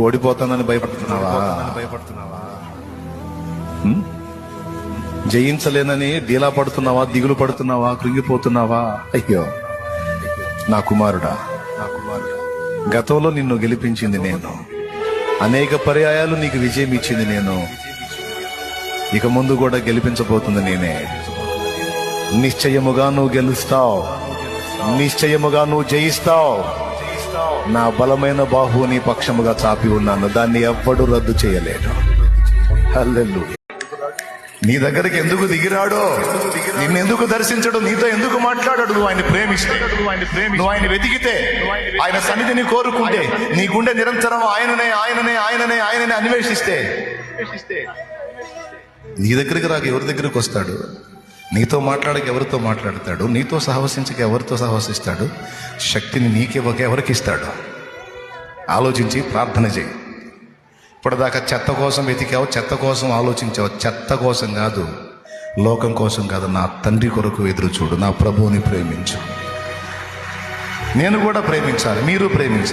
ఓడిపోతానని భయపడుతున్నావా? జయించలేనని డీలా పడుతున్నావా? దిగులు పడుతున్నావా? కృంగిపోతున్నావా? అయ్యో నా కుమారుడా, గతంలో నిన్ను గెలిపించింది నేను, అనేక పర్యాయాలు నీకు విజయం ఇచ్చింది నేను, ఇక ముందు కూడా గెలిపించబోతుంది నేనే. నిశ్చయముగా నువ్వు గెలుస్తావు, నిశ్చయముగా నువ్వు జయిస్తావు. నా బలమైన బాహువు నీ పక్షముగా చాపి ఉన్నాను, దాన్ని ఎవ్వడు రద్దు చేయలేడు. హల్లెలూయా. నీ దగ్గరికి ఎందుకు దిగిరాడో, నిన్నెందుకు దర్శించడు, నీతో ఎందుకు మాట్లాడాడు? నువ్వు ఆయన ప్రేమిస్తే, నువ్వు ఆయన వెతికితే, ఆయన సన్నిధిని కోరుకుంటే, నీ గుండె నిరంతరం ఆయననే ఆయననే ఆయననే ఆయననే అన్వేషిస్తే, నీ దగ్గరికి రాక ఎవరి దగ్గరికి వస్తాడు? నీతో మాట్లాడక ఎవరితో మాట్లాడతాడు? నీతో సహవసించక ఎవరితో సహవసిస్తాడు? శక్తిని నీకివ్వక ఎవరికి ఇస్తాడు? ఆలోచించి ప్రార్థన చేయి. ఇప్పటిదాకా చెత్త కోసం వెతికావు, చెత్త కోసం ఆలోచించావు. చెత్త కోసం కాదు, లోకం కోసం కాదు, నా తండ్రి కొరకు ఎదురు చూడు. నా ప్రభువుని ప్రేమించు. నేను కూడా ప్రేమించాలి, మీరు ప్రేమించాలి.